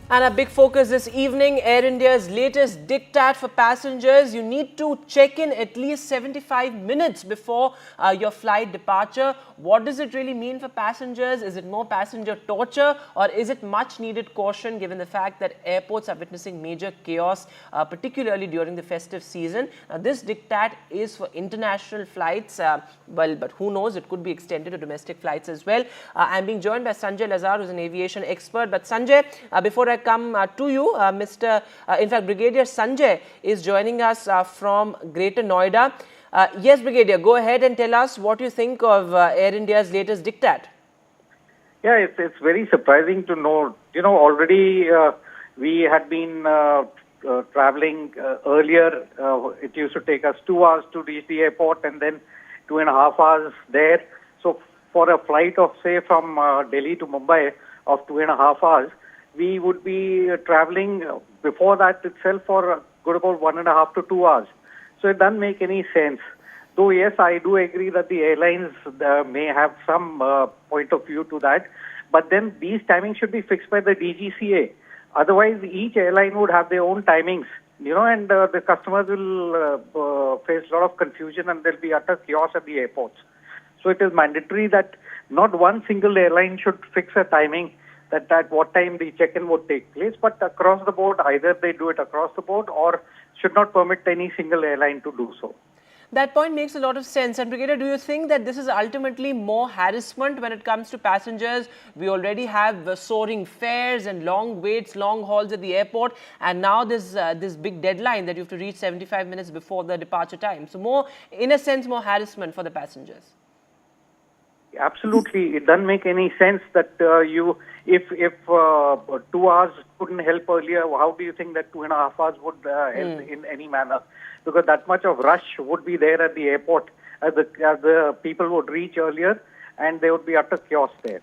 And a big focus this evening, Air India's latest diktat for passengers. You need to check in at least 75 minutes before your flight departure. What does it really mean for passengers? Is it more passenger torture, or is it much needed caution given the fact that airports are witnessing major chaos, particularly during the festive season? Now, this diktat is for international flights, but who knows, it could be extended to domestic flights as well. I'm being joined by Sanjay Lazar, who's an aviation expert. But Sanjay, before I come to you, in fact, Brigadier Sanjay is joining us from Greater Noida. Yes, Brigadier, go ahead and tell us what you think of Air India's latest diktat. Yeah, it's very surprising to know. Already we had been traveling earlier. It used to take us 2 hours to reach the airport and then 2.5 hours there. So for a flight of, say, from Delhi to Mumbai of 2.5 hours, we would be traveling before that itself for good about 1.5 to 2 hours. So it doesn't make any sense. Though, yes, I do agree that the airlines may have some point of view to that. But then these timings should be fixed by the DGCA. Otherwise, each airline would have their own timings, and the customers will face a lot of confusion and there'll be utter chaos at the airports. So it is mandatory that not one single airline should fix a timing that at what time the check-in would take place, but across the board, either they do it across the board or should not permit any single airline to do so. That point makes a lot of sense. And Brigadier, do you think that this is ultimately more harassment when it comes to passengers? We already have soaring fares and long waits, long hauls at the airport, and now this big deadline that you have to reach 75 minutes before the departure time. So more, in a sense, more harassment for the passengers. Absolutely. It doesn't make any sense that if 2 hours couldn't help earlier, how do you think that 2.5 hours would help in any manner? Because that much of rush would be there at the airport as the people would reach earlier and there would be utter chaos there.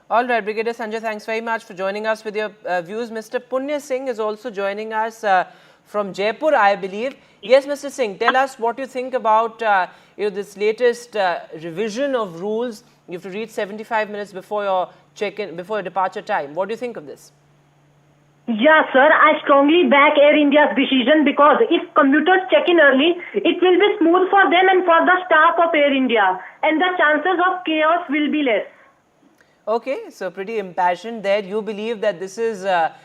All right, Brigadier Sanjay, thanks very much for joining us with your views. Mr. Punya Singh is also joining us from Jaipur, I believe. Yes, Mr. Singh, tell us what you think about this latest revision of rules. You have to reach 75 minutes before your check-in, before your departure time. What do you think of this? Yeah, sir, I strongly back Air India's decision because if commuters check in early, it will be smooth for them and for the staff of Air India, and the chances of chaos will be less. Okay, so pretty impassioned there. You believe that this is a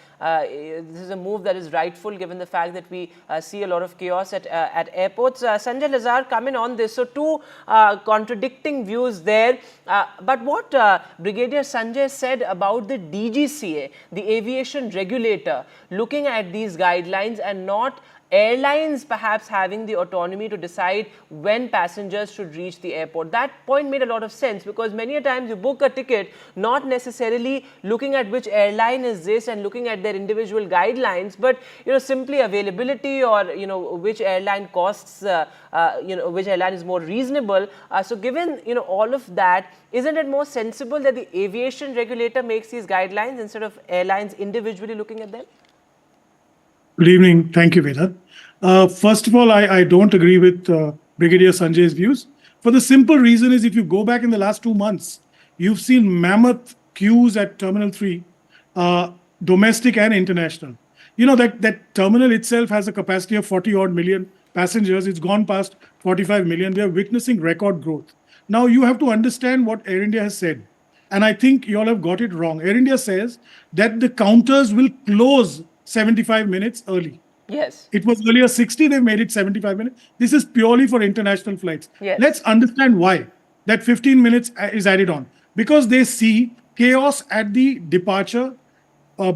move that is rightful given the fact that we see a lot of chaos at airports. Sanjay Lazar, come in on this. So two contradicting views there. But what Brigadier Sanjay said about the DGCA, the aviation regulator, looking at these guidelines and not airlines perhaps having the autonomy to decide when passengers should reach the airport. That point made a lot of sense because many a times you book a ticket not necessarily looking at which airline is this and looking at their individual guidelines, but simply availability or which airline costs which airline is more reasonable. So given all of that, isn't it more sensible that the aviation regulator makes these guidelines instead of airlines individually looking at them? Good evening. Thank you, Vedant. First of all, I don't agree with Brigadier Sanjay's views. For the simple reason is if you go back in the last 2 months, you've seen mammoth queues at Terminal 3, domestic and international. That terminal itself has a capacity of 40-odd million passengers. It's gone past 45 million. We are witnessing record growth. Now, you have to understand what Air India has said. And I think you all have got it wrong. Air India says that the counters will close 75 minutes early. Yes. It was earlier 60, they made it 75 minutes. This is purely for international flights. Yes. Let's understand why that 15 minutes is added on. Because they see chaos at the departure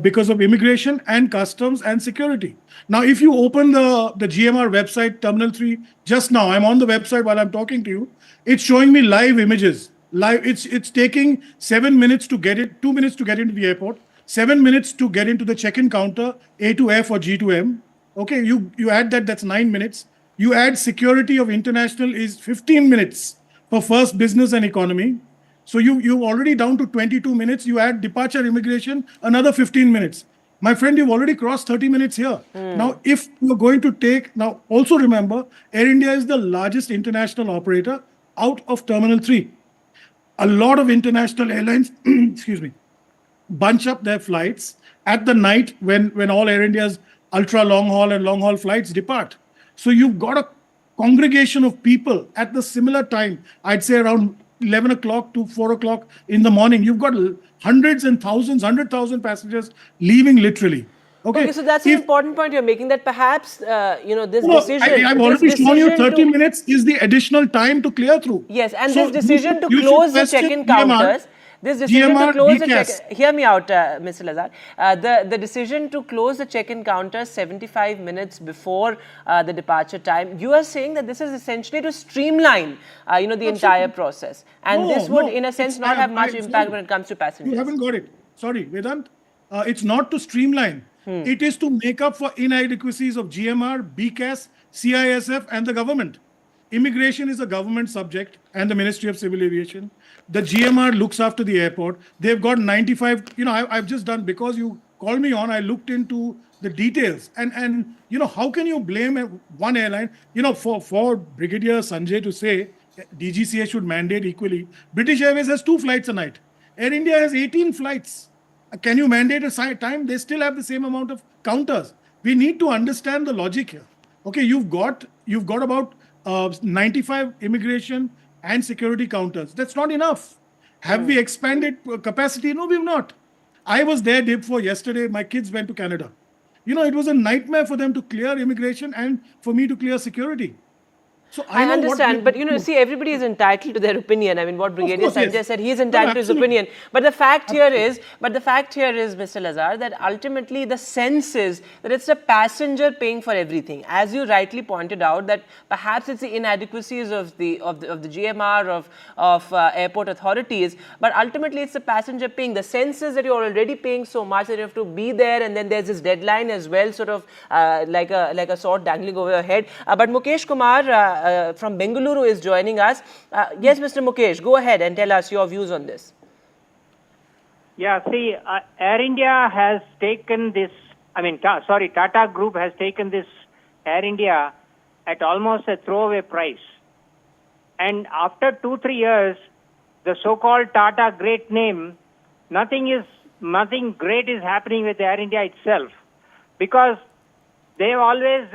because of immigration and customs and security. Now, if you open the GMR website, Terminal 3, just now, I'm on the website while I'm talking to you, it's showing me live images. It's taking 7 minutes to get it, 2 minutes to get into the airport, 7 minutes to get into the check-in counter, A to F or G to M. Okay, you add that's 9 minutes. You add security of international is 15 minutes for first, business and economy. So you're already down to 22 minutes. You add departure immigration, another 15 minutes. My friend, you've already crossed 30 minutes here. Now, if you're going to now also remember, Air India is the largest international operator out of Terminal 3. A lot of international airlines, excuse me, bunch up their flights at the night when all Air India's ultra long haul and long haul flights depart. So you've got a congregation of people at the similar time, I'd say around 11 o'clock to 4 o'clock in the morning. You've got hundreds and thousands, 100,000 passengers leaving literally. Okay, so that's an important point you're making, that perhaps, this No, decision... I've already shown you 30 minutes is the additional time to clear through. Yes, and So this decision to you should close the question check-in GMR, counters... This decision to GMR, close the DCAS. check... Hear me out, Mr. Lazar. The decision to close the check-in counters 75 minutes before the departure time, you are saying that this is essentially to streamline, the entire process. And this would, in a sense, not have much impact when it comes to passengers. You haven't got it. Sorry, Vedant. It's not to streamline. It is to make up for inadequacies of GMR, BCAS, CISF and the government. Immigration is a government subject and the Ministry of Civil Aviation. The GMR looks after the airport. They've got 95, I've just done, because you called me on, I looked into the details. And how can you blame one airline? For Brigadier Sanjay to say DGCA should mandate equally, British Airways has 2 flights a night. Air India has 18 flights. Can you mandate a time? They still have the same amount of counters. We need to understand the logic here. Okay, you've got about 95 immigration and security counters. That's not enough. Have we expanded capacity? No, we've not. I was there day before yesterday. My kids went to Canada. It was a nightmare for them to clear immigration and for me to clear security. So I understand, but see, everybody is entitled to their opinion. I mean, what Brigadier Sanjay said, he is entitled to his opinion. But the fact here is, Mr. Lazar, that ultimately the sense is that it's a passenger paying for everything. As you rightly pointed out, that perhaps it's the inadequacies of the GMR of airport authorities, but ultimately it's the passenger paying. The sense is that you're already paying so much that you have to be there, and then there's this deadline as well, sort of like a sword dangling over your head. But Mukesh Kumar from Bengaluru is joining us. Yes, Mr. Mukesh, go ahead and tell us your views on this. Yeah, see, Air India has taken this, Tata Group has taken this Air India at almost a throwaway price. And after 2-3 years, the so-called Tata great name, nothing great is happening with Air India itself, because they've always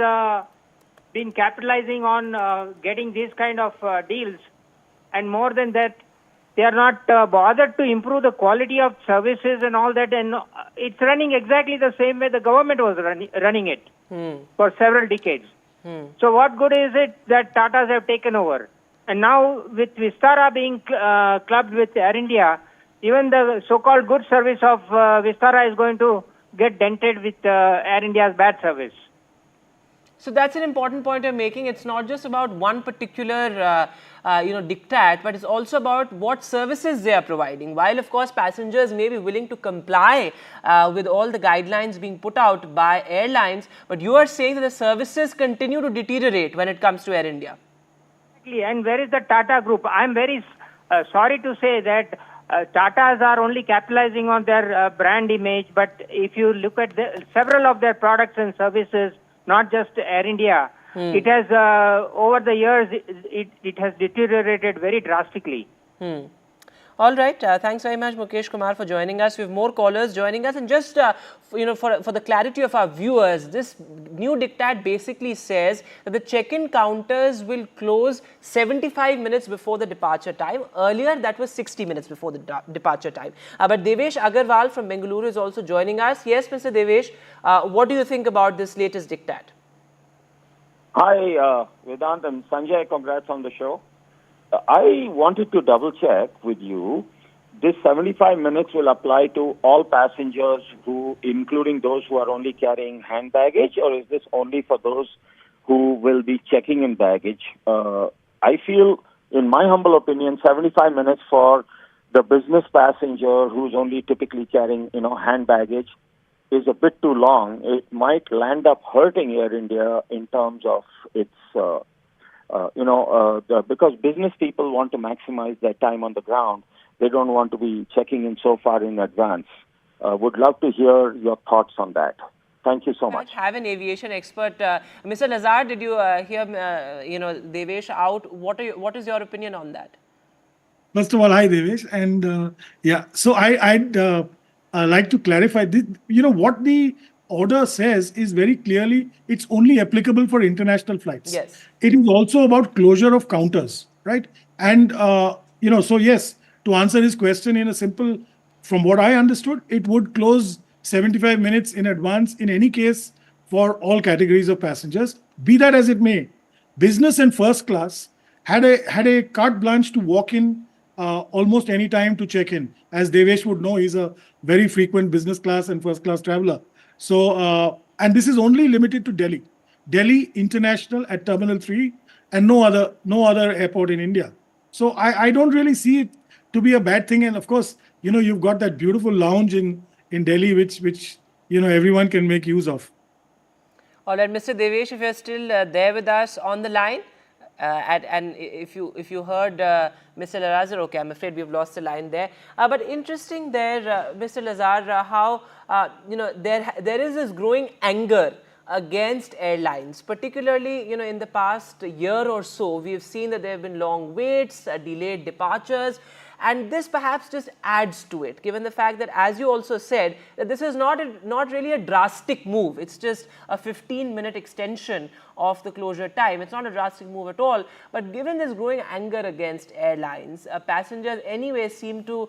been capitalizing on getting these kind of deals, and more than that, they are not bothered to improve the quality of services and all that, and it's running exactly the same way the government was running it for several decades. So what good is it that Tatas have taken over? And now with Vistara being clubbed with Air India, even the so-called good service of Vistara is going to get dented with Air India's bad service. So that's an important point you're making. It's not just about one particular, Diktat, but it's also about what services they are providing. While, of course, passengers may be willing to comply with all the guidelines being put out by airlines, but you are saying that the services continue to deteriorate when it comes to Air India. Exactly. And where is the Tata Group? I'm very sorry to say that Tatas are only capitalizing on their brand image, but if you look at several of their products and services, not just Air India, it has, over the years, it has deteriorated very drastically. All right. Thanks very much, Mukesh Kumar, for joining us. We have more callers joining us. And just, for the clarity of our viewers, this new Diktat basically says that the check-in counters will close 75 minutes before the departure time. Earlier, that was 60 minutes before the departure time. But Devesh Agarwal from Bengaluru is also joining us. Yes, Mr. Devesh, what do you think about this latest Diktat? Hi, Vedant and Sanjay. Congrats on the show. I wanted to double check with you. This 75 minutes will apply to all passengers including those who are only carrying hand baggage, or is this only for those who will be checking in baggage? I feel, in my humble opinion, 75 minutes for the business passenger who's only typically carrying, hand baggage is a bit too long. It might land up hurting Air India in terms of its because business people want to maximize their time on the ground. They don't want to be checking in so far in advance. Would love to hear your thoughts on that. Thank you so much. Have an aviation expert. Mr. Lazar, did you hear, Devesh out? What is your opinion on that? First of all, hi, Devesh. And so I'd like to clarify this. What the order says is very clearly it's only applicable for international flights. Yes. It is also about closure of counters, right? And so yes, to answer his question in a simple, from what I understood, it would close 75 minutes in advance in any case for all categories of passengers. Be that as it may, business and first class had a carte blanche to walk in almost any time to check in. As Devesh would know, he's a very frequent business class and first class traveler. So, and this is only limited to Delhi. Delhi International at Terminal 3 and no other airport in India. So I don't really see it to be a bad thing. And of course, you've got that beautiful lounge in Delhi, which everyone can make use of. All right, Mr. Devesh, if you're still there with us on the line, and if you heard Mr. Lazar, okay, I'm afraid we've lost the line there. But interesting there, Mr. Lazar, how there is this growing anger against airlines, particularly in the past year or so. We've seen that there have been long waits, delayed departures. And this perhaps just adds to it, given the fact that, as you also said, that this is not really a drastic move. It's just a 15-minute extension of the closure time. It's not a drastic move at all. But given this growing anger against airlines, passengers anyway seem to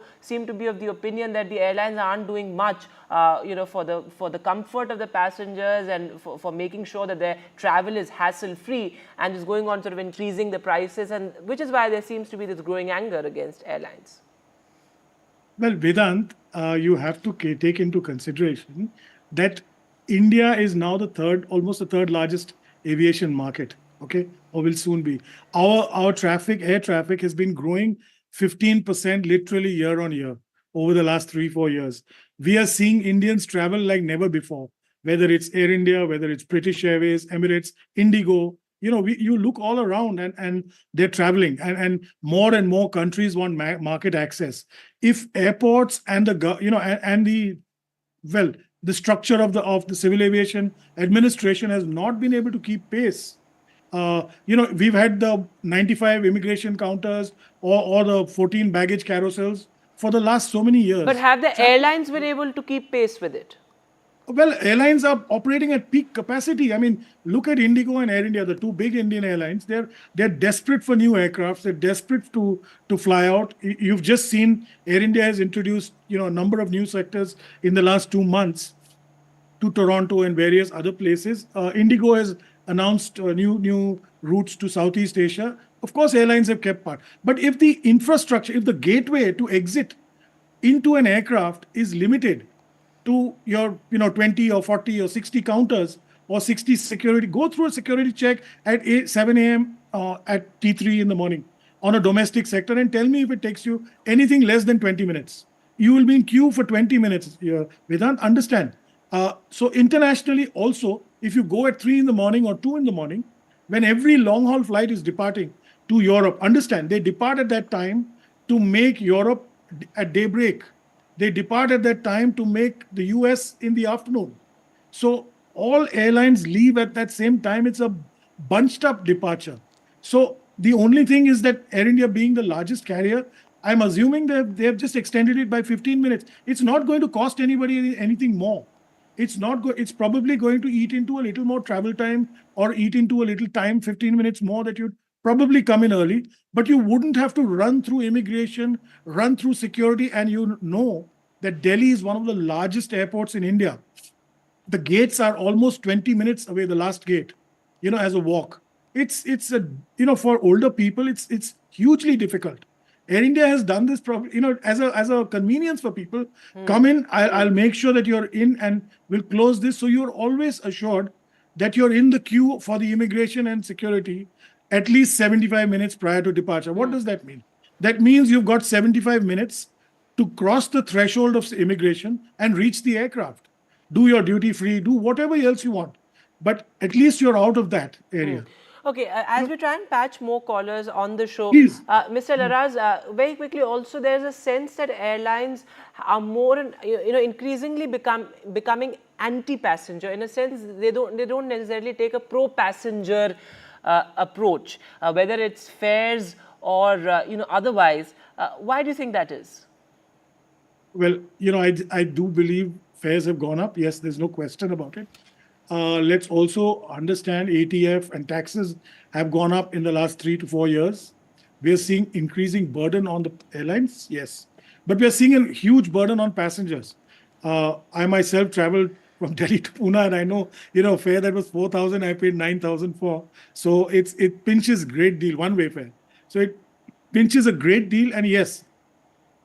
be of the opinion that the airlines aren't doing much, for the comfort of the passengers and for making sure that their travel is hassle-free, and just going on sort of increasing the prices, and which is why there seems to be this growing anger against airlines. Well, Vedant, you have to take into consideration that India is now almost the third largest aviation market, okay, or will soon be. Our air traffic has been growing 15% literally year on year over the last 3-4 years. We are seeing Indians travel like never before, whether it's Air India, whether it's British Airways, Emirates, Indigo. You look all around and they're traveling, and more countries want market access. If airports and the structure of the civil aviation administration has not been able to keep pace, we've had the 95 immigration counters or the 14 baggage carousels for the last so many years. But have the airlines been able to keep pace with it? Well, airlines are operating at peak capacity. I mean, look at Indigo and Air India, the two big Indian airlines. They're desperate for new aircrafts. They're desperate to fly out. You've just seen Air India has introduced a number of new sectors in the last 2 months to Toronto and various other places. Indigo has announced new routes to Southeast Asia. Of course, airlines have kept part. But if the infrastructure, if the gateway to exit into an aircraft is limited to your 20 or 40 or 60 counters or 60 security, go through a security check at 7 a.m. At T3 in the morning on a domestic sector and tell me if it takes you anything less than 20 minutes. You will be in queue for 20 minutes. Vedant, understand. So internationally also, if you go at 3 in the morning or 2 in the morning, when every long-haul flight is departing to Europe, understand, they depart at that time to make Europe at daybreak. They depart at that time to make the US in the afternoon. So all airlines leave at that same time. It's a bunched up departure. So the only thing is that Air India being the largest carrier, I'm assuming that they have just extended it by 15 minutes. It's not going to cost anybody anything more. It's probably going to eat into a little more travel time or eat into a little time, 15 minutes more that you'd probably come in early, but you wouldn't have to run through immigration, run through security. And you know that Delhi is one of the largest airports in India. The gates are almost 20 minutes away, the last gate, as a walk. It's for older people, it's hugely difficult. Air India has done this, as a convenience for people. Come in, I'll make sure that you're in and we'll close this. So you're always assured that you're in the queue for the immigration and security at least 75 minutes prior to departure. What does that mean? That means you've got 75 minutes to cross the threshold of immigration and reach the aircraft. Do your duty free, do whatever else you want. But at least you're out of that area. Okay, as we try and patch more callers on the show, Please. Mr. Laraz, very quickly also, there's a sense that airlines are more, increasingly becoming anti-passenger. In a sense, they don't necessarily take a pro-passenger approach, whether it's fares or otherwise. Why do you think that is? Well, I do believe fares have gone up. Yes, there's no question about it. Let's also understand ATF and taxes have gone up in the last 3 to 4 years. We are seeing increasing burden on the airlines, yes, but we are seeing a huge burden on passengers. I myself traveled from Delhi to Pune, and I know, fare that was 4,000, I paid 9,000 for. So it pinches great deal, one-way fare. So it pinches a great deal, and yes,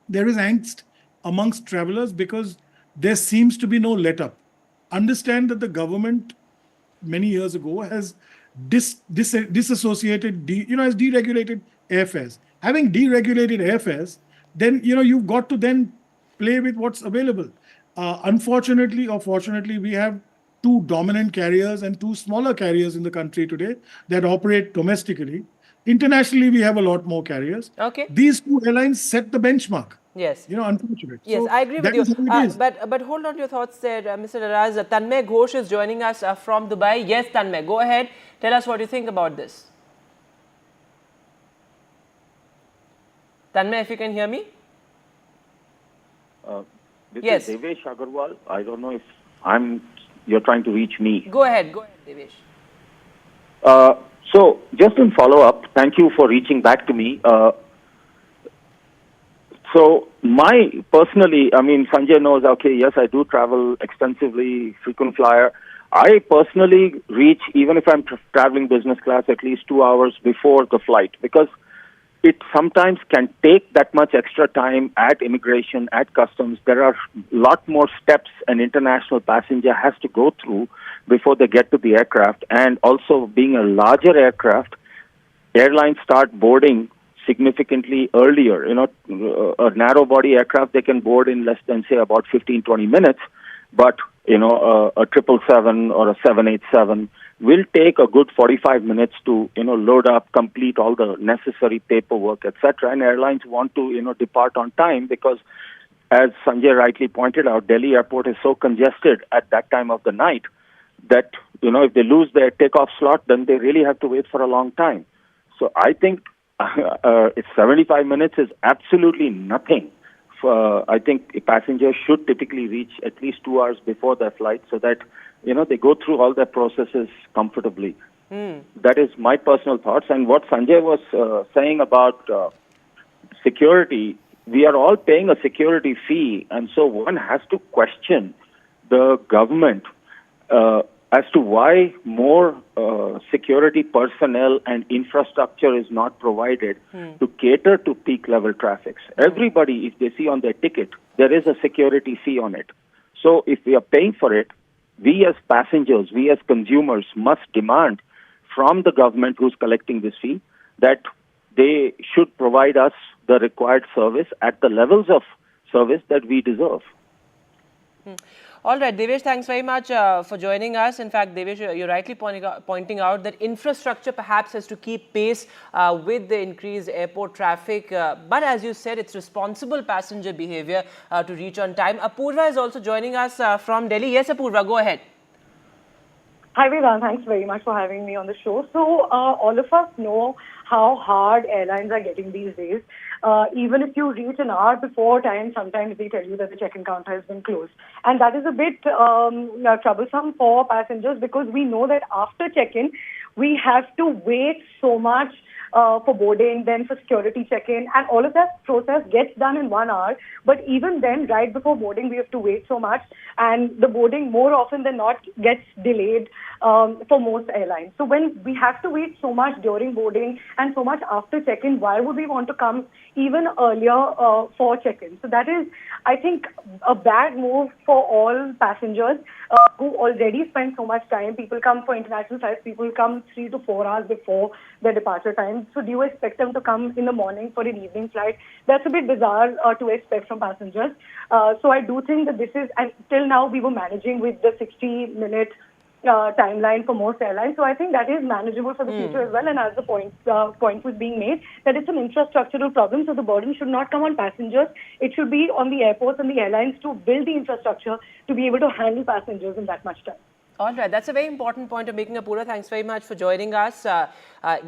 there is angst amongst travelers because there seems to be no let up. Understand that the government many years ago has disassociated, has deregulated airfares. Having deregulated airfares, then you've got to then play with what's available. Unfortunately or fortunately, we have two dominant carriers and two smaller carriers in the country today that operate domestically. Internationally, we have a lot more carriers. Okay. These two airlines set the benchmark. Yes. Unfortunate. Yes, So I agree with that you. is how it is. But hold on to your thoughts there, Mr. Araz. Tanmay Ghosh is joining us from Dubai. Yes, Tanmay, go ahead. Tell us what you think about this. Tanmay, if you can hear me. This Yes. is Devesh Agarwal. I don't know if you're trying to reach me. Go ahead, Devesh. So, just in follow-up, thank you for reaching back to me. So, personally, Sanjay knows, okay, yes, I do travel extensively, frequent flyer. I personally reach, even if I'm traveling business class, at least 2 hours before the flight, because it sometimes can take that much extra time at immigration, at customs. There are a lot more steps an international passenger has to go through before they get to the aircraft. And also, being a larger aircraft, airlines start boarding significantly earlier. A narrow body aircraft, they can board in less than, say, about 15, 20 minutes. But, a 777 or a 787 will take a good 45 minutes to, load up, complete all the necessary paperwork, etc. And airlines want to, depart on time because, as Sanjay rightly pointed out, Delhi airport is so congested at that time of the night that, if they lose their takeoff slot, then they really have to wait for a long time. So I think 75 minutes is absolutely nothing. I think passengers should typically reach at least 2 hours before their flight so that, they go through all their processes comfortably. That is my personal thoughts. And what Sanjay was saying about security, we are all paying a security fee. And so one has to question the government as to why more security personnel and infrastructure is not provided to cater to peak level traffics. Everybody, if they see on their ticket, there is a security fee on it. So if we are paying for it, we as passengers, we as consumers must demand from the government who's collecting this fee that they should provide us the required service at the levels of service that we deserve. All right, Devesh, thanks very much for joining us. In fact, Devesh, you're rightly pointing out that infrastructure perhaps has to keep pace with the increased airport traffic. But as you said, it's responsible passenger behavior to reach on time. Apurva is also joining us from Delhi. Yes, Apurva, go ahead. Hi, Vedant. Thanks very much for having me on the show. So all of us know how hard airlines are getting these days. Even if you reach an hour before time, sometimes they tell you that the check-in counter has been closed. And that is a bit troublesome for passengers because we know that after check-in, we have to wait so much for boarding, then for security check-in, and all of that process gets done in 1 hour. But even then, right before boarding, we have to wait so much, and the boarding more often than not gets delayed for most airlines. So when we have to wait so much during boarding and so much after check-in, why would we want to come even earlier for check-in? So that is, I think, a bad move for all passengers who already spend so much time. People come for international flights, people come 3 to 4 hours before their departure time. So do you expect them to come in the morning for an evening flight? That's a bit bizarre to expect from passengers. So I do think that this is, and till now we were managing with the 60-minute timeline for most airlines. So I think that is manageable for the future as well. And as the point was being made, that it's an infrastructural problem. So the burden should not come on passengers. It should be on the airports and the airlines to build the infrastructure to be able to handle passengers in that much time. All right, that's a very important point you're making, Apura. Thanks very much for joining us.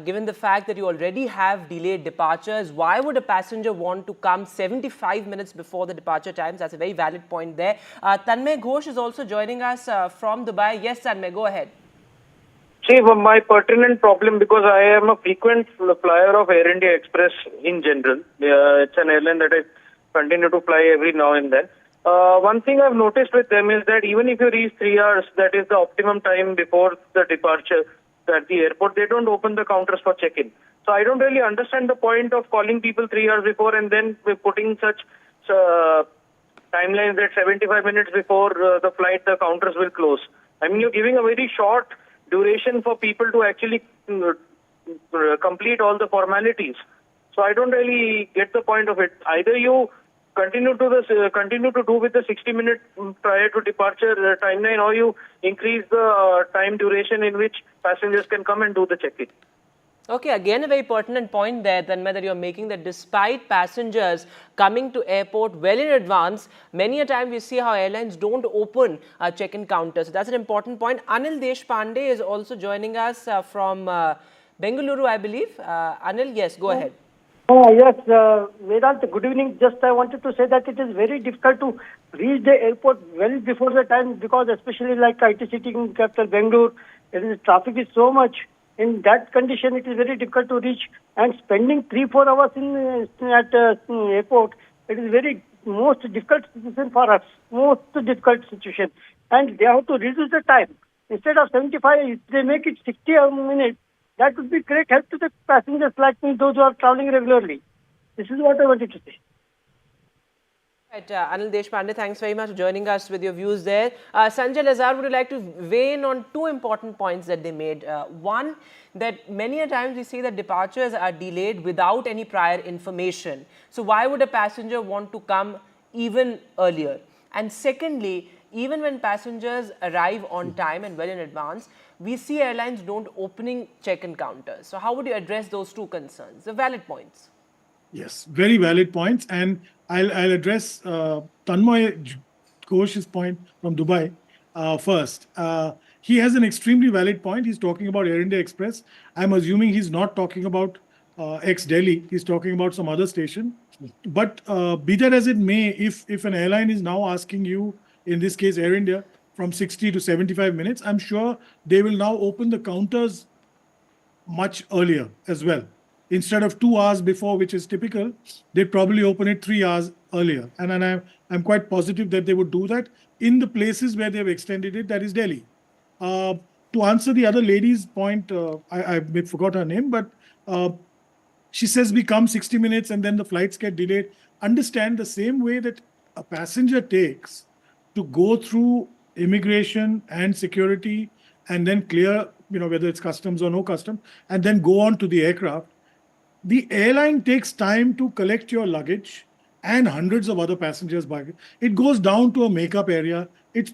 Given the fact that you already have delayed departures, why would a passenger want to come 75 minutes before the departure times? That's a very valid point there. Tanmay Ghosh is also joining us from Dubai. Yes, Tanmay, go ahead. See, my pertinent problem, because I am a frequent flyer of Air India Express in general. It's an airline that I continue to fly every now and then. One thing I've noticed with them is that even if you reach 3 hours, that is the optimum time before the departure at the airport, they don't open the counters for check-in. So I don't really understand the point of calling people 3 hours before and then putting such timelines that 75 minutes before the flight, the counters will close. I mean, you're giving a very short duration for people to actually complete all the formalities. So I don't really get the point of it. Either you continue to do with the 60-minute prior to departure timeline, or you increase the time duration in which passengers can come and do the check-in. Okay, again a very pertinent point there, Tanmay, that you're making, that despite passengers coming to airport well in advance, many a time we see how airlines don't open check-in counters. So that's an important point. Anil Deshpande is also joining us from Bengaluru, I believe. Anil, yes, go ahead. Yes, Vedant, good evening. Just I wanted to say that it is very difficult to reach the airport well before the time, because especially like IT city in capital Bengaluru, traffic is so much. In that condition, it is very difficult to reach, and spending 3-4 hours at airport, it is very most difficult situation for us, most difficult situation. And they have to reduce the time. Instead of 75, if they make it 60 minutes, that would be great help to the passengers like me, those who are traveling regularly. This is what I wanted to say. Right, Anil Deshpande, thanks very much for joining us with your views there. Sanjay, Lazar, would you like to weigh in on two important points that they made? One, that many a times we see that departures are delayed without any prior information. So why would a passenger want to come even earlier? And secondly, even when passengers arrive on time and well in advance, we see airlines don't opening check-in counters. So how would you address those two concerns? The valid points. Yes, very valid points. And I'll address Tanmay Ghosh's point from Dubai first. He has an extremely valid point. He's talking about Air India Express. I'm assuming he's not talking about ex-Delhi. He's talking about some other station. But be that as it may, if an airline is now asking you, in this case Air India, from 60 to 75 minutes, I'm sure they will now open the counters much earlier as well. Instead of 2 hours before, which is typical, they'd probably open it 3 hours earlier. And I'm quite positive that they would do that in the places where they've extended it, that is Delhi. To answer the other lady's point, I forgot her name, but she says we come 60 minutes and then the flights get delayed. Understand the same way that a passenger takes to go through immigration and security and then clear, whether it's customs or no customs, and then go on to the aircraft. The airline takes time to collect your luggage and hundreds of other passengers' baggage. It goes down to a makeup area. It's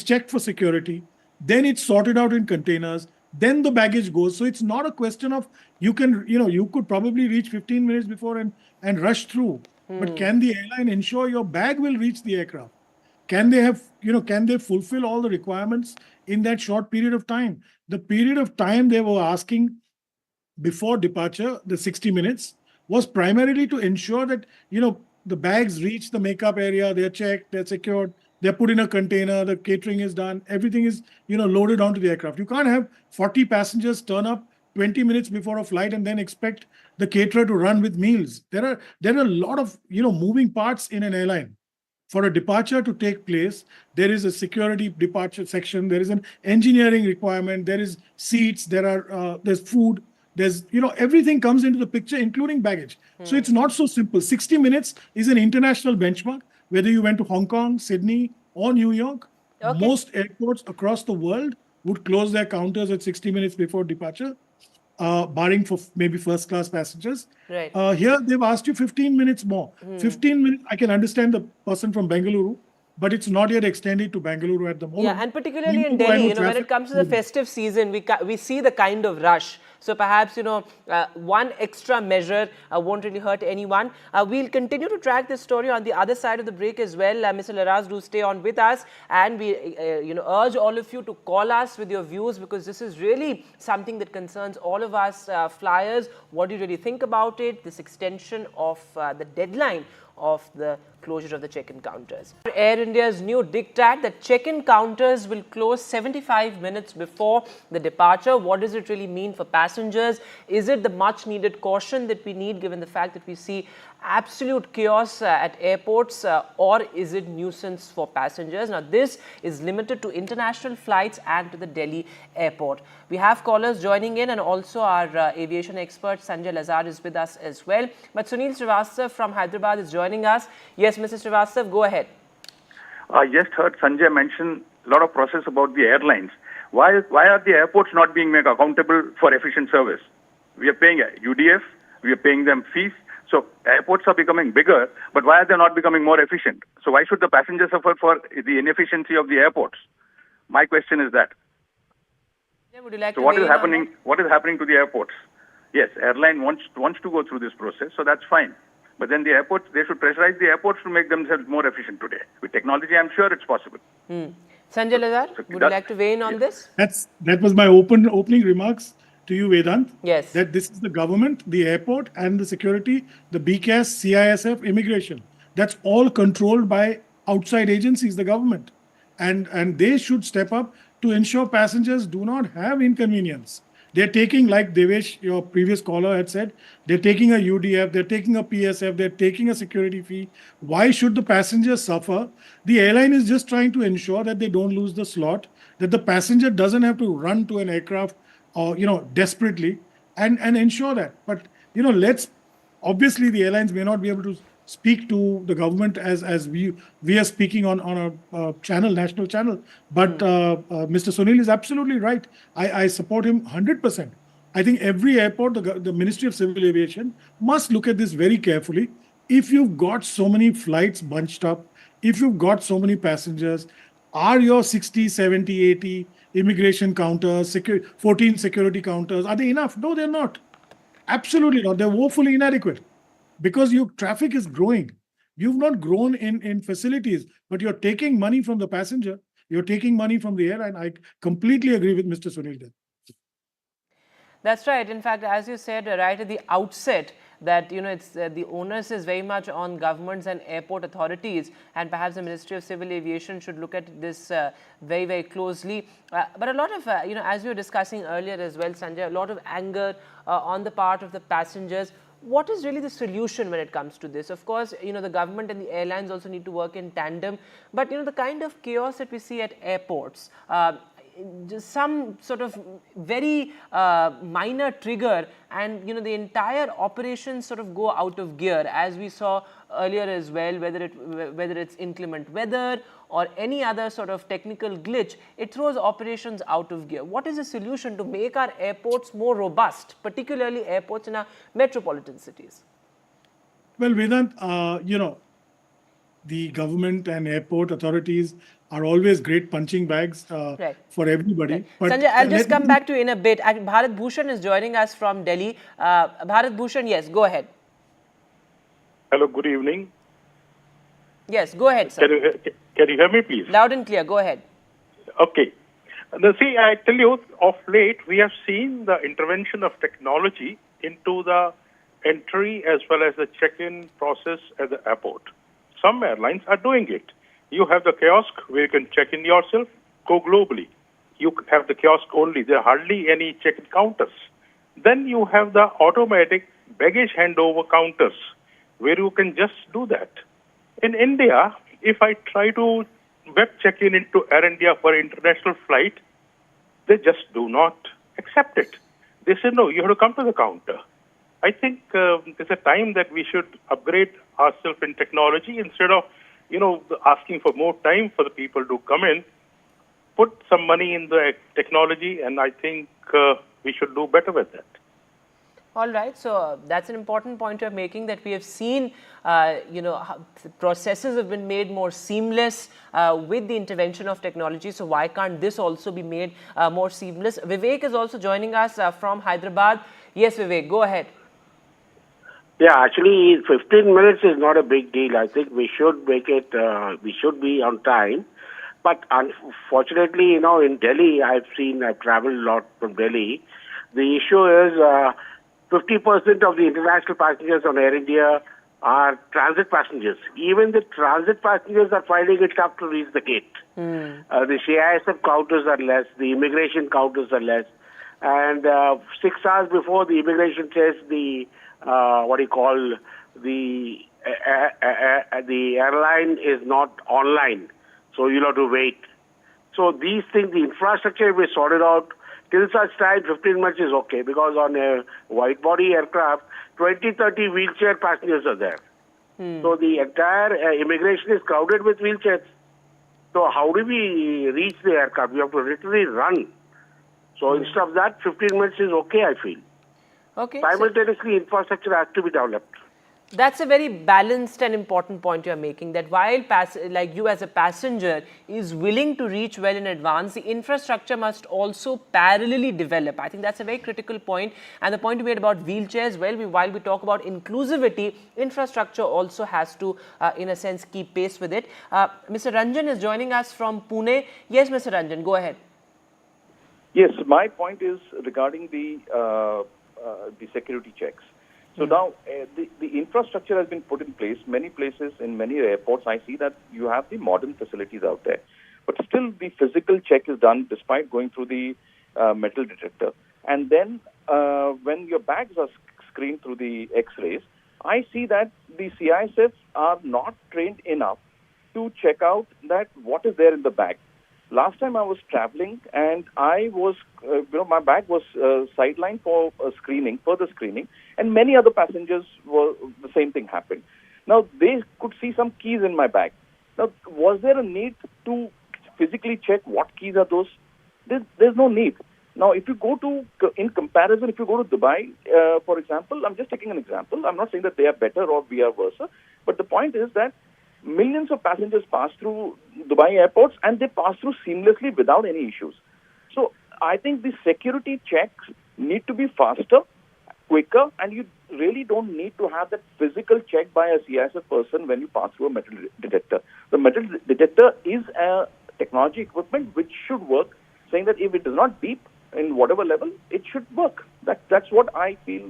checked for security. Then it's sorted out in containers. Then the baggage goes. So it's not a question of you could probably reach 15 minutes before and rush through. But can the airline ensure your bag will reach the aircraft? Can they fulfill all the requirements in that short period of time? The period of time they were asking before departure, the 60 minutes, was primarily to ensure that, the bags reach the makeup area, they're checked, they're secured, they're put in a container, the catering is done, everything is, loaded onto the aircraft. You can't have 40 passengers turn up 20 minutes before a flight and then expect the caterer to run with meals. There are a lot of, moving parts in an airline. For a departure to take place, there is a security departure section, there is an engineering requirement, there is seats, there's food, there's, everything comes into the picture, including baggage. So it's not so simple. 60 minutes is an international benchmark. Whether you went to Hong Kong, Sydney, or New York, most airports across the world would close their counters at 60 minutes before departure, barring for maybe first-class passengers. Right. Here, they've asked you 15 minutes more. 15 minutes, I can understand the person from Bengaluru but it's not yet extended to Bengaluru at the moment. Yeah, and particularly in Even though I Delhi, know when it traffic- comes to the festive season, we see the kind of rush. So perhaps, one extra measure won't really hurt anyone. We'll continue to track this story on the other side of the break as well. Mr. Laraz, do stay on with us, and we, urge all of you to call us with your views, because this is really something that concerns all of us flyers. What do you really think about it? This extension of the deadline of the closure of the check-in counters. Air India's new diktat that check-in counters will close 75 minutes before the departure. What does it really mean for passengers? Is it the much needed caution that we need, given the fact that we see absolute chaos at airports, or is it nuisance for passengers? Now, this is limited to international flights and to the Delhi airport. We have callers joining in, and also our aviation expert Sanjay Lazar is with us as well. But Sunil Srivastav from Hyderabad is joining us. Yes, Mr. Srivastav, go ahead. I just heard Sanjay mention a lot of process about the airlines. Why are the airports not being made accountable for efficient service? We are paying UDF, we are paying them fees. So airports are becoming bigger, but why are they not becoming more efficient? So why should the passengers suffer for the inefficiency of the airports? My question is that. Would you like So to what is weigh in on happening? that? What is happening to the airports? Yes, airline wants to go through this process, so that's fine. But then the airports, they should pressurize the airports to make themselves more efficient today. With technology, I'm sure it's possible. Sanjay Lazar, would you like to weigh in on this? That was my opening remarks to you, Vedant. Yes. That this is the government, the airport, and the security, the BCAS, CISF, immigration. That's all controlled by outside agencies, the government, and they should step up to ensure passengers do not have inconvenience. They're taking, like Devesh, your previous caller had said, they're taking a UDF, they're taking a PSF, they're taking a security fee. Why should the passengers suffer? The airline is just trying to ensure that they don't lose the slot, that the passenger doesn't have to run to an aircraft or, desperately, and ensure that. But, obviously the airlines may not be able to speak to the government as we are speaking on a channel, national channel. But Mr. Sunil is absolutely right. I support him 100%. I think every airport, the Ministry of Civil Aviation must look at this very carefully. If you've got so many flights bunched up, if you've got so many passengers, are your 60, 70, 80 immigration counters, 14 security counters, are they enough? No, they're not. Absolutely not. They're woefully inadequate. Because your traffic is growing. You've not grown in facilities, but you're taking money from the passenger. You're taking money from the airline. I completely agree with Mr. Sunil there. That's right. In fact, as you said right at the outset, that it's the onus is very much on governments and airport authorities, and perhaps the Ministry of Civil Aviation should look at this very, very closely. But a lot of, as we were discussing earlier as well, Sanjay, a lot of anger on the part of the passengers. What is really the solution when it comes to this? Of course, the government and the airlines also need to work in tandem. But, the kind of chaos that we see at airports, just some sort of very minor trigger, and, the entire operation sort of go out of gear, as we saw earlier as well, whether it's inclement weather or any other sort of technical glitch, it throws operations out of gear. What is the solution to make our airports more robust, particularly airports in our metropolitan cities? Well, Vedant, the government and airport authorities are always great punching bags for everybody. Right. But Sanjay, I'll just come back to you in a bit. Bharat Bhushan is joining us from Delhi. Bharat Bhushan, yes, go ahead. Hello, good evening. Yes, go ahead, sir. Can you hear me, please? Loud and clear, go ahead. Okay. See, I tell you, of late, we have seen the intervention of technology into the entry as well as the check-in process at the airport. Some airlines are doing it. You have the kiosk where you can check in yourself, go globally. You have the kiosk only. There are hardly any check-in counters. Then you have the automatic baggage handover counters where you can just do that. In India, if I try to web check-in into Air India for international flight, they just do not accept it. They say, no, you have to come to the counter. I think there's a time that we should upgrade ourselves in technology instead of, asking for more time for the people to come in. Put some money in the technology, and I think we should do better with that. All right, so that's an important point you're making, that we have seen, how processes have been made more seamless with the intervention of technology. So why can't this also be made more seamless? Vivek is also joining us from Hyderabad. Yes, Vivek, go ahead. Yeah, actually, 15 minutes is not a big deal. I think we should make it, we should be on time. But unfortunately, in Delhi, I've traveled a lot from Delhi. The issue is 50% of the international passengers on Air India are transit passengers. Even the transit passengers are finding it tough to reach the gate. The CISF counters are less, the immigration counters are less. And 6 hours before the immigration test, the airline is not online, so you'll have to wait. So these things, the infrastructure will be sorted out. Till such time, 15 minutes is okay, because on a wide-body aircraft, 20, 30 wheelchair passengers are there. So the entire immigration is crowded with wheelchairs. So how do we reach the aircraft? We have to literally run. So instead of that, 15 minutes is okay, I feel. Okay. Simultaneously, infrastructure has to be developed. That's a very balanced and important point you're making, that while you as a passenger is willing to reach well in advance, the infrastructure must also parallelly develop. I think that's a very critical point. And the point you made about wheelchairs, while we talk about inclusivity, infrastructure also has to, in a sense, keep pace with it. Mr. Ranjan is joining us from Pune. Yes, Mr. Ranjan, go ahead. Yes, my point is regarding the security checks. So now the infrastructure has been put in place. Many places, in many airports, I see that you have the modern facilities out there. But still the physical check is done despite going through the metal detector. And then when your bags are screened through the X-rays, I see that the CISFs are not trained enough to check out that what is there in the bag. Last time I was traveling and I was, my bag was sidelined for further screening, and many other passengers the same thing happened. Now, they could see some keys in my bag. Now, was there a need to physically check what keys are those? There's no need. Now, if you go in comparison, if you go to Dubai, for example, I'm just taking an example. I'm not saying that they are better or we are worse, but the point is that millions of passengers pass through Dubai airports and they pass through seamlessly without any issues. So I think the security checks need to be faster, quicker, and you really don't need to have that physical check by a CISF person when you pass through a metal detector. The metal detector is a technology equipment which should work, saying that if it does not beep in whatever level, it should work. That's what I feel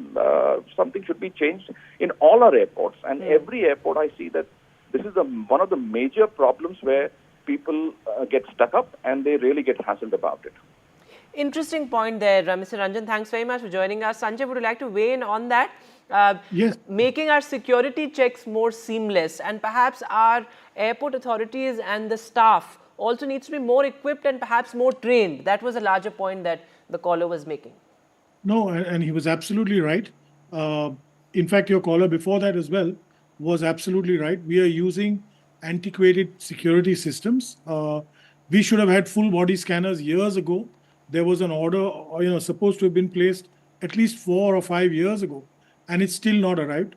something should be changed in all our airports. And every airport I see that this is one of the major problems where people get stuck up and they really get hassled about it. Interesting point there, Mr. Ranjan. Thanks very much for joining us. Sanjay, would you like to weigh in on that? Yes. Making our security checks more seamless, and perhaps our airport authorities and the staff also needs to be more equipped and perhaps more trained. That was a larger point that the caller was making. No, and he was absolutely right. In fact, your caller before that as well was absolutely right. We are using antiquated security systems. We should have had full body scanners years ago. There was an order, supposed to have been placed at least 4 or 5 years ago, and it's still not arrived.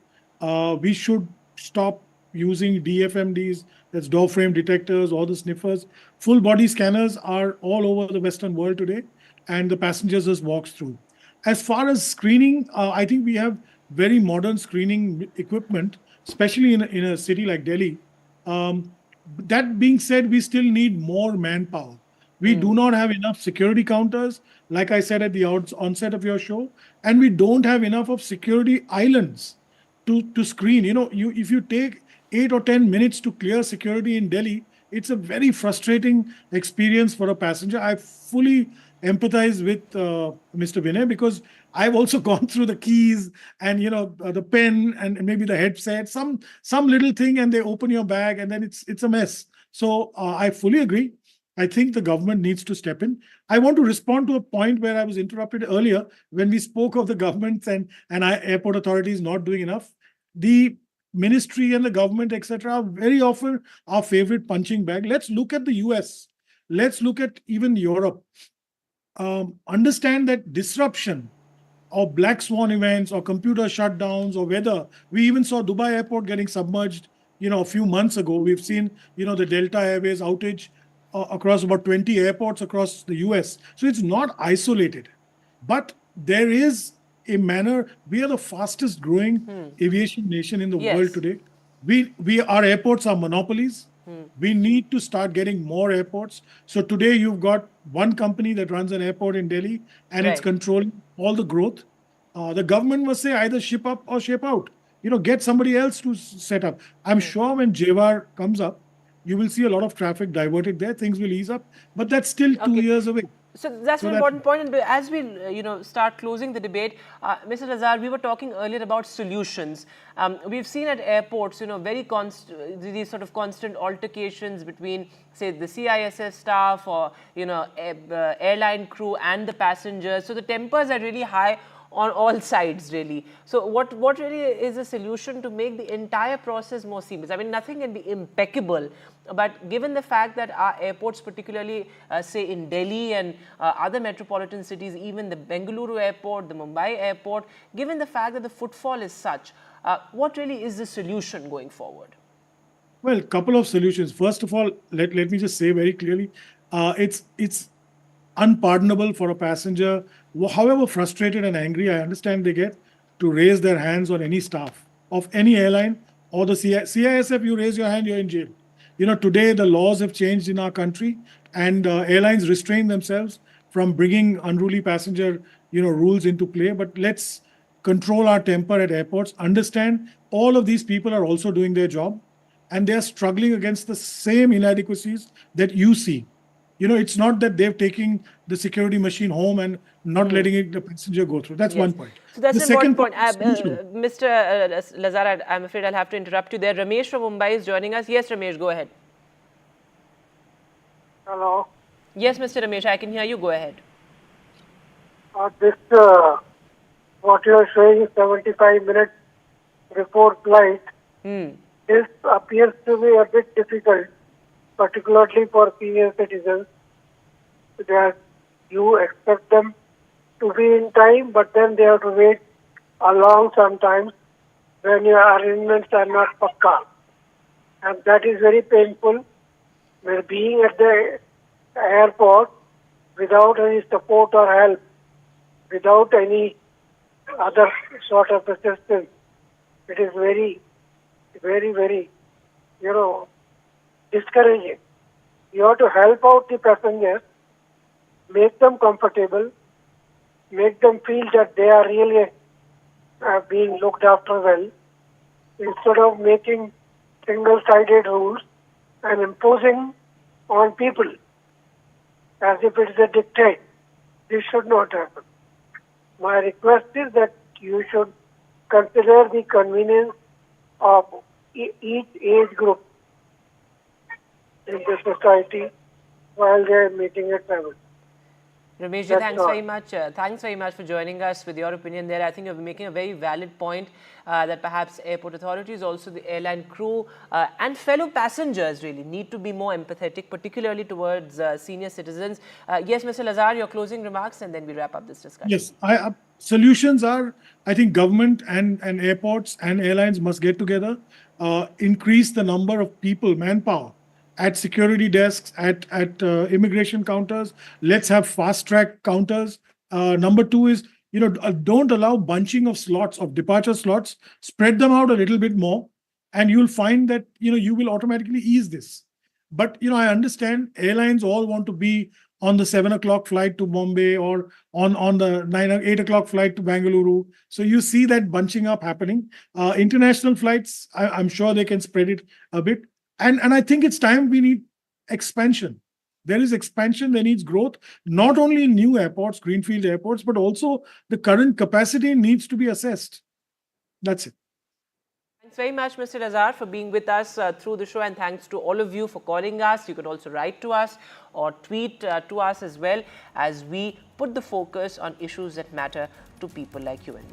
We should stop using DFMDs, that's door frame detectors, or the sniffers. Full body scanners are all over the Western world today, and the passengers just walks through. As far as screening, I think we have very modern screening equipment, especially in a city like Delhi. That being said, we still need more manpower. We do not have enough security counters, like I said at the onset of your show, and we don't have enough of security islands to screen. If you take 8 or 10 minutes to clear security in Delhi, it's a very frustrating experience for a passenger. I fully empathize with Mr. Vinay, because I've also gone through the keys and the pen and maybe the headset, some little thing, and they open your bag and then it's a mess. So I fully agree. I think the government needs to step in. I want to respond to a point where I was interrupted earlier when we spoke of the government and airport authorities not doing enough. The ministry and the government, etc., are very often our favorite punching bag. Let's look at the US. Let's look at even Europe. Understand that disruption or black swan events or computer shutdowns or weather. We even saw Dubai airport getting submerged, a few months ago. We've seen, the Delta Airways outage across about 20 airports across the US. So it's not isolated. But there is a manner, we are the fastest growing aviation nation in the world Yes. today. Our airports are monopolies. We need to start getting more airports. So today you've got one company that runs an airport in Delhi and it's Right. controlling all the growth. The government must say either ship up or ship out. Get somebody else to set up. I'm sure when JVAR comes up, you will see a lot of traffic diverted there. Things will ease up, but that's still 2 years away. So that's So an that important point. And as we, start closing the debate, Mr. Lazar, we were talking earlier about solutions. We've seen at airports, very these sort of constant altercations between, say, the CISS staff or, airline crew and the passengers. So the tempers are really high on all sides, really. So what really is a solution to make the entire process more seamless? I mean, nothing can be impeccable, but given the fact that our airports, particularly say in Delhi and other metropolitan cities, even the Bengaluru airport, the Mumbai airport, given the fact that the footfall is such, what really is the solution going forward? Well, a couple of solutions. First of all, let me just say very clearly, it's unpardonable for a passenger, however frustrated and angry I understand they get, to raise their hands on any staff of any airline or the CISF. You raise your hand, you're in jail. Today the laws have changed in our country, and airlines restrain themselves from bringing unruly passenger, rules into play. But let's control our temper at airports. Understand all of these people are also doing their job, and they are struggling against the same inadequacies that you see. It's not that they're taking the security machine home and not letting the passenger go through. That's one point. So that's The an important second point. solution. Mr. Lazar, I'm afraid I'll have to interrupt you there. Ramesh from Mumbai is joining us. Yes, Ramesh, go ahead. Hello. Yes, Mr. Ramesh, I can hear you. Go ahead. This, what you are saying, 75 minutes before flight, this appears to be a bit difficult, particularly for senior citizens, that you expect them to be in time, but then they have to wait along sometimes when your arrangements are not pakka. And that is very painful. Where being at the airport without any support or help, without any other sort of assistance, it is very, very, very, discouraging. You have to help out the passengers, make them comfortable, make them feel that they are really being looked after well, instead of making single-sided rules and imposing on people as if it is a dictate. This should not happen. My request is that you should consider the convenience of each age group in the society while they are making a travel. Ramesh, That's thanks all. very much. Thanks very much for joining us with your opinion there. I think you're making a very valid point that perhaps airport authorities, also the airline crew and fellow passengers really need to be more empathetic, particularly towards senior citizens. Yes, Mr. Lazar, your closing remarks, and then we wrap up this discussion. Yes, solutions are, I think government and airports and airlines must get together, increase the number of people, manpower, at security desks, at immigration counters. Let's have fast track counters. Number two is, don't allow bunching of slots, of departure slots. Spread them out a little bit more, and you'll find that you will automatically ease this. But I understand airlines all want to be on the 7 o'clock flight to Bombay or on the 8 o'clock flight to Bengaluru. So you see that bunching up happening. International flights, I'm sure they can spread it a bit. And I think it's time we need expansion. There is expansion, there needs growth, not only in new airports, greenfield airports, but also the current capacity needs to be assessed. That's it. Thanks very much, Mr. Lazar, for being with us through the show, and thanks to all of you for calling us. You can also write to us or tweet to us as well, as we put the focus on issues that matter to people like you and me.